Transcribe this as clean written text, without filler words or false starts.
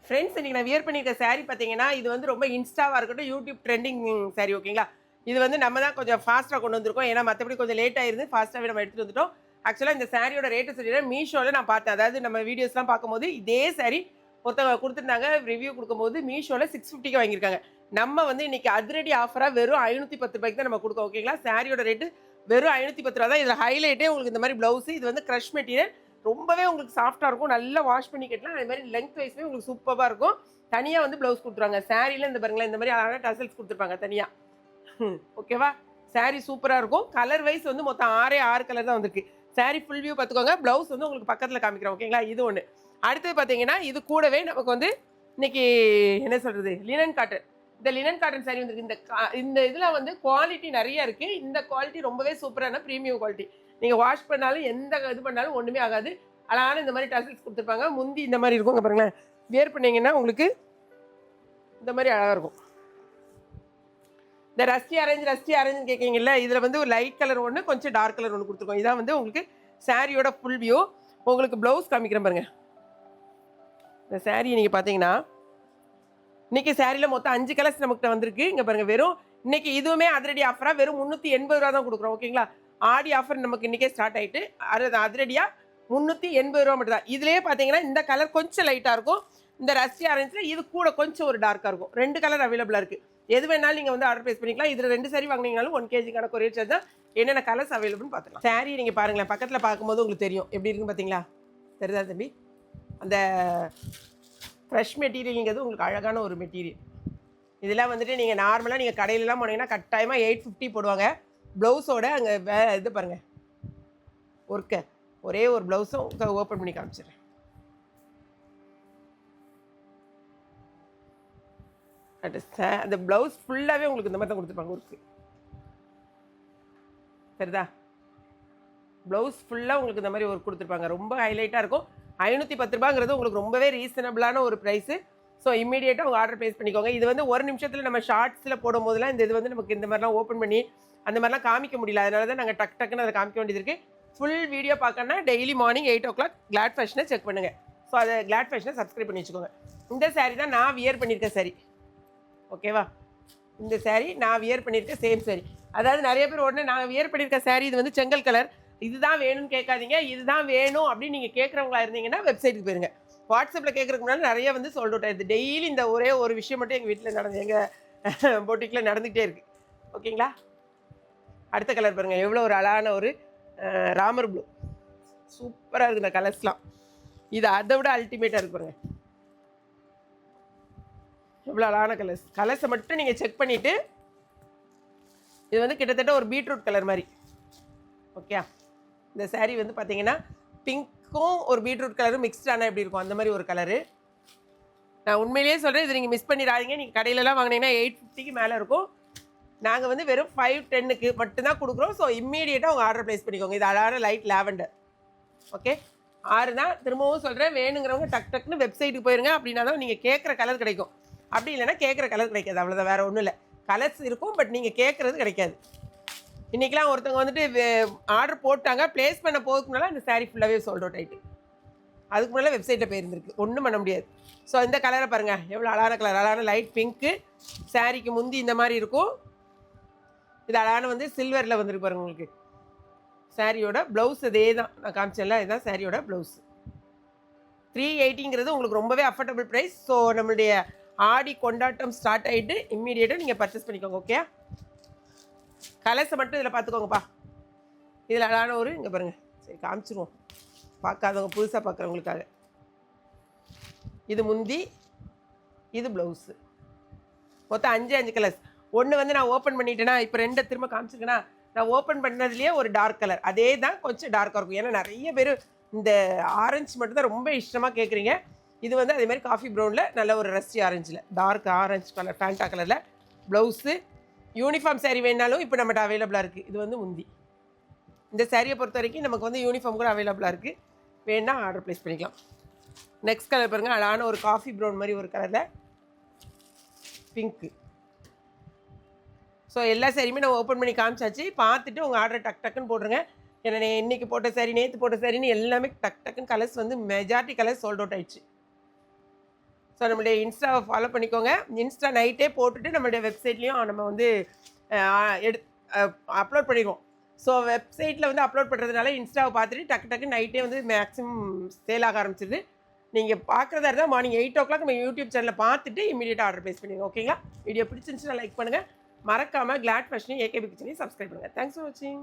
Friends இன்னைக்கு நான் wear பண்ணியிருக்க saree பார்த்தீங்கன்னா, இது வந்து ரொம்ப இன்ஸ்டாவா இருக்கட்டும், யூடியூப் ட்ரெண்டிங் saree ஓகேங்களா? இது வந்து நம்ம தான் கொஞ்சம் ஃபாஸ்ட்டா கொண்டு வந்திருக்கோம். ஏன்னா மத்தபடி கொஞ்சம் லேட் ஆயிருது. ஃபாஸ்ட்டாவே நம்ம எடுத்துட்டு வந்துட்டோம். ஆக்சுவலா இந்த சாரியோட ரேட்டு சொல்லிடுறேன். மீஷோல நான் பார்த்தேன். அதாவது நம்ம வீடியோஸ்லாம் பார்க்கும்போது இதே saree ஒருத்தவங்க குடுத்துருந்தாங்க. ரிவ்யூ குடுக்கும்போது மீஷோல 650க்கு வாங்கியிருக்காங்க. நம்ம வந்து இன்னைக்கு அதிரடி ஆஃபரா வெறும் ரூ. 510 தான் நம்ம குடுக்கோம். ஓகேங்களா? சாரியோட ரேட்டு வெறும் ரூ. 510 தான். இதுல ஹைலைட்டே உங்களுக்கு இந்த மாரி ப்ளவுஸ். இது வந்து கிரஷ் மெட்டீரியல். ரொம்பவே உங்களுக்கு சாஃப்ட்டா இருக்கும். நல்லா வாஷ் பண்ணி கட்டலாம். அதே மாரி லெங்த் வைஸ்மே உங்களுக்கு சூப்பரா இருக்கும். தனியா வந்து ப்ளவுஸ் குடுத்துருவாங்க. சாரில இந்த பாருங்களேன், இந்த மாரி அழகா டசல்ஸ் குடுத்துருப்பாங்க தனியா. ஓகேவா? சாரி சூப்பரா இருக்கும். கலர் வைஸ் வந்து மொத்தம் 6 கலர் தான் வந்திருக்கு. சாரி ஃபுல் வியூ பார்த்துக்கோங்க. ப்ளவுஸ் வந்து உங்களுக்கு பக்கத்துல காமிக்கிறேன். ஓகேங்களா? இது ஒண்ணு. அடுத்தது பார்த்தீங்கன்னா, இது கூடவே நமக்கு வந்து இன்னைக்கு என்ன சொல்றது? Linen cotton. இந்த லினன் காட்டன் சாரி வந்திருக்கு. இந்த இதுல வந்து குவாலிட்டி நெறைய இருக்கு. இந்த குவாலிட்டி ரொம்பவே சூப்பரான பிரீமியம் குவாலிட்டி. நீங்க வாஷ் பண்ணாலும் எந்த இது பண்ணாலும் ஒண்ணுமே ஆகாது. அழகான இந்த மாதிரி டசல்ஸ் குடுத்துருப்பாங்க. முந்தி இந்த மாதிரி இருக்கும். இங்க பாருங்களேன். வியர் பண்ணீங்கன்னா உங்களுக்கு இந்த மாதிரி அழகா இருக்கும். இந்த ரஸ்டி ஆரஞ்சு கேட்குறீங்கல்ல, இதில் வந்து ஒரு லைட் கலர் ஒன்று, கொஞ்சம் டார்க் கலர் ஒன்று கொடுத்துருக்கோம். இதான் வந்து உங்களுக்கு சாரியோட ஃபுல் வியூ. உங்களுக்கு ப்ளவுஸ் காமிக்கிறேன் பாருங்க. இந்த சாரியை நீங்கள் பார்த்தீங்கன்னா, இன்னைக்கு சாரியில் மொத்தம் 5 கலர்ஸ் நமக்கு வந்திருக்கு. இங்கே பாருங்க, வெறும் இன்னைக்கு இதுவுமே அதிரடி ஆஃபராக வெறும் 380 ரூபா தான் கொடுக்குறோம். ஓகேங்களா? ஆடி ஆஃபர் நமக்கு இன்னைக்கே ஸ்டார்ட் ஆயிட்டு அதிரடியாக 380 ரூபா மட்டும் தான். இதுலேயே பார்த்தீங்கன்னா இந்த கலர் கொஞ்சம் லைட்டாக இருக்கும். இந்த ரஸ்டி ஆரஞ்சில் இது கூட கொஞ்சம் ஒரு டார்க்காக இருக்கும். 2 கலர் அவைலபிளாக இருக்குது. எது வேணாலும் நீங்கள் வந்து ஆர்டர் ப்ளேஸ் பண்ணிக்கலாம். இதில் 2 சாரி வாங்கினீங்கனாலும் 1 kg கொரியர் சார்ஜ் தான். என்னென்ன கலர்ஸ் அவைலபிள்னு பார்த்துக்கலாம். சாரி நீங்கள் பாருங்களேன், பக்கத்தில் பார்க்கும்போது உங்களுக்கு தெரியும் எப்படி இருக்குன்னு பார்த்தீங்களா? தெரியுதா தம்பி? அந்த ஃப்ரெஷ் மெட்டீரியலுங்கிறது உங்களுக்கு அழகான ஒரு மெட்டீரியல். இதெல்லாம் வந்துட்டு நீங்கள் நார்மலாக நீங்கள் கடையிலலாம் போனீங்கன்னா கட்டாயமாக 850 போடுவாங்க. ப்ளவுஸோட அங்கே இது பாருங்கள் ஒர்க்கு. ஒரே ஒரு ப்ளவுஸும் ஓப்பன் பண்ணி காமிச்சிடுறேன். அந்த ப்ளவுஸ் ஃபுல்லாகவே உங்களுக்கு இந்த மாதிரி தான் கொடுத்துருப்பாங்க ஒர்க்கு. சரிதா? ப்ளவுஸ் ஃபுல்லாக உங்களுக்கு இந்த மாதிரி ஒர்க் கொடுத்துருப்பாங்க. ரொம்ப ஹைலைட்டாக இருக்கும். 510 ரூபாங்கிறது உங்களுக்கு ரொம்பவே ரீசனபிளான ஒரு ப்ரைஸு. ஸோ இம்மீடியட்டாக உங்கள் ஆர்டர் ப்ளேஸ் பண்ணிக்கோங்க. இது வந்து ஒரு நிமிஷத்தில் நம்ம ஷார்ட்ஸில் போடும் போதெல்லாம் இந்த இது வந்து நமக்கு இந்த மாதிரிலாம் ஓப்பன் பண்ணி அந்த மாதிரிலாம் காமிக்க முடியல. அதனால தான் நாங்கள் டக்குன்னு அதை காமிக்க வேண்டியது இருக்குது. ஃபுல் வீடியோ பார்க்கணுன்னா டெய்லி மார்னிங் 8 o'clock கிளாட் ஃபேஷனை செக் பண்ணுங்கள். ஸோ அதை கிளாட் ஃபேஷனை சப்ஸ்கிரைப் பண்ணி வச்சுக்கோங்க. இந்த சாரீ தான் நான் வியர் பண்ணியிருக்க சாரி. ஓகேவா? இந்த சாரீ நான் வியர் பண்ணியிருக்க சேம் சாரீ. அதாவது நிறைய பேர் உடனே நான் வியர் பண்ணியிருக்க சாரீ இது வந்து செங்கல் கலர், இதுதான் வேணும்னு கேட்காதீங்க. இதுதான் வேணும் அப்படின்னு நீங்கள் கேட்குறவங்களா இருந்தீங்கன்னா வெப்சைட்டுக்கு போயிருங்க. வாட்ஸ்அப்பில் கேட்குறதுக்கு முன்னாடி நிறைய வந்து சோல்ட் அவுட் ஆயிடுது. டெய்லி இந்த ஒரே ஒரு விஷயம் மட்டும் எங்கள் வீட்டில் எங்கள் பொட்டிக்கில் நடந்துகிட்டே இருக்குது. ஓகேங்களா? அடுத்த கலர் பாருங்கள், எவ்வளோ ஒரு அழகான ஒரு ராமர் ப்ளூ. சூப்பராக இருக்குது இந்த கலர்ஸ்லாம். இது அதை விட அல்டிமேட்டாக இருக்கு பாருங்கள். எவ்வளோ அழகான கலர்ஸை மட்டும் நீங்கள் செக் பண்ணிவிட்டு, இது வந்து கிட்டத்தட்ட ஒரு பீட்ரூட் கலர் மாதிரி. ஓகே, இந்த சாரீ வந்து பார்த்தீங்கன்னா பிங்க்கும் ஒரு பீட்ரூட் கலரும் மிக்ஸ்டானா எப்படி இருக்கும் அந்த மாதிரி ஒரு கலரு. நான் உண்மையிலேயே சொல்கிறேன், இது நீங்கள் மிஸ் பண்ணிடாதீங்க. நீங்கள் கடையிலலாம் வாங்கினீங்கன்னா 850க்கு மேலே இருக்கும். நாங்கள் வந்து வெறும் 510க்கு மட்டும்தான் கொடுக்குறோம். ஸோ இம்மீடியட்டாக உங்கள் ஆர்டர் ப்ளேஸ் பண்ணிக்கோங்க. இது அழகான லைட் லாவெண்டர். ஓகே, 6 தான். திரும்பவும் சொல்கிறேன், வேணுங்கிறவங்க டக்குன்னு வெப்சைட்டுக்கு போயிருங்க. அப்படின்னா தான் நீங்கள் கேட்குற கலர் கிடைக்கும். அப்படி இல்லைன்னா கேட்குற கலர் கிடைக்காது. அவ்வளோதான், வேறு ஒன்றும் இல்லை. கலர்ஸ் இருக்கும், பட் நீங்கள் கேட்குறது கிடைக்காது. இன்றைக்கெலாம் ஒருத்தவங்க வந்துட்டு ஆர்டர் போட்டாங்க, ப்ளேஸ் பண்ண போகிறதுக்கு முன்னால் அந்த சாரீ ஃபுல்லாகவே சோல்ட் அவுட் ஆகிட்டு. அதுக்கு முன்னால் வெப்சைட்டில் போயிருந்துருக்கு. ஒன்றும் பண்ண முடியாது. ஸோ இந்த கலரை பாருங்கள், எவ்வளோ அழகான கலர். அழகான லைட் பிங்க்கு. சாரீக்கு முந்தி இந்த மாதிரி இருக்கும். இது அழகான வந்து சில்வரில் வந்துருக்கு பாருங்கள். உங்களுக்கு சாரியோட ப்ளவுஸ் இதே தான் நான் காமிச்சேன்ல, இதுதான் சாரியோட ப்ளவுஸ். 380ங்கிறது உங்களுக்கு ரொம்பவே அஃபோர்டபுள் ப்ரைஸ். ஸோ நம்மளுடைய ஆடி கொண்டாட்டம் ஸ்டார்ட் ஆகிட்டு இம்மீடியட்டாக நீங்கள் பர்ச்சேஸ் பண்ணிக்கோங்க. ஓகே, கலர்ஸை மட்டும் இதில் பார்த்துக்கோங்கப்பா. இதில் அழகான ஒரு இங்கே பாருங்கள். சரி, காமிச்சிருவோம் பார்க்காதவங்க, புதுசாக பார்க்குறவங்களுக்காக. இது முந்தி, இது ப்ளவுஸு. மொத்தம் 5 கலர்ஸ். ஒன்று வந்து நான் ஓப்பன் பண்ணிட்டேன்னா, இப்போ 2 திரும்ப காமிச்சிருக்கேன்னா, நான் ஓப்பன் பண்ணதுலேயே ஒரு டார்க் கலர். அதே தான் கொஞ்சம் டார்க்காக இருக்கும். ஏன்னா நிறைய பேர் இந்த ஆரஞ்சு மட்டும் தான் ரொம்ப இஷ்டமாக கேட்குறீங்க. இது வந்து அதேமாதிரி காஃபி ப்ரௌனில் நல்ல ஒரு ரஸ்டி ஆரஞ்சில், டார்க் ஆரஞ்சு கலர் ஃபேண்டா கலரில் ப்ளவுஸு. யூனிஃபார்ம் சாரீ வேணாலும் இப்போ நம்மகிட்ட அவைலபிளாக இருக்குது. இது வந்து முந்தி. இந்த சாரியை பொறுத்த வரைக்கும் நமக்கு வந்து யூனிஃபார்ம் கூட அவைலபிளாக இருக்குது. வேணால் ஆர்டர் ப்ளேஸ் பண்ணிக்கலாம். நெக்ஸ்ட் கலர் பாருங்கள், அழகான ஒரு காஃபி ப்ரௌன் மாதிரி ஒரு கலரில் பிங்க்கு. ஸோ எல்லா சாரியுமே நான் ஓப்பன் பண்ணி காமிச்சாச்சு. பார்த்துட்டு உங்கள் ஆர்டரை டக்குன்னு போட்டுருங்க. ஏன்னா இன்றைக்கி போட்ட சாரி, நேற்று போட்ட சாரின்னு எல்லாமே டக்குன்னு கலர்ஸ் வந்து மெஜாரிட்டி கலர்ஸ் சோல்ட் அவுட் ஆயிடுச்சு. ஸோ நம்மளுடைய இன்ஸ்டாவை ஃபாலோ பண்ணிக்கோங்க. இன்ஸ்டா நைட்டே போட்டுட்டு நம்மளுடைய வெப்சைட்லேயும் நம்ம வந்து அப்லோட் பண்ணிடுவோம். ஸோ வெப்சைட்டில் வந்து அப்லோட் பண்ணுறதுனால இன்ஸ்டாவை பார்த்துட்டு டக்கு நைட்டே வந்து மேக்ஸிமம் சேல் ஆக ஆரம்பிச்சிது. நீங்கள் பார்க்குறதா இருந்தால் மார்னிங் 8 நம்ம யூடியூப் சேனலில் பார்த்துட்டு இமீடியட்டாக ஆர்டர் ப்ளேஸ் பண்ணிடுங்க. ஓகேங்களா? வீடியோ பிடிச்சிருந்துச்சுன்னா லைக் பண்ணுங்கள். மறக்காமல் கிளாட் ஃபேஷனையும் ஏகேபி கிச்சனையும் சப்ஸ்கிரைப் பண்ணுங்கள். தேங்க்ஸ் ஃபார் வாட்சிங்.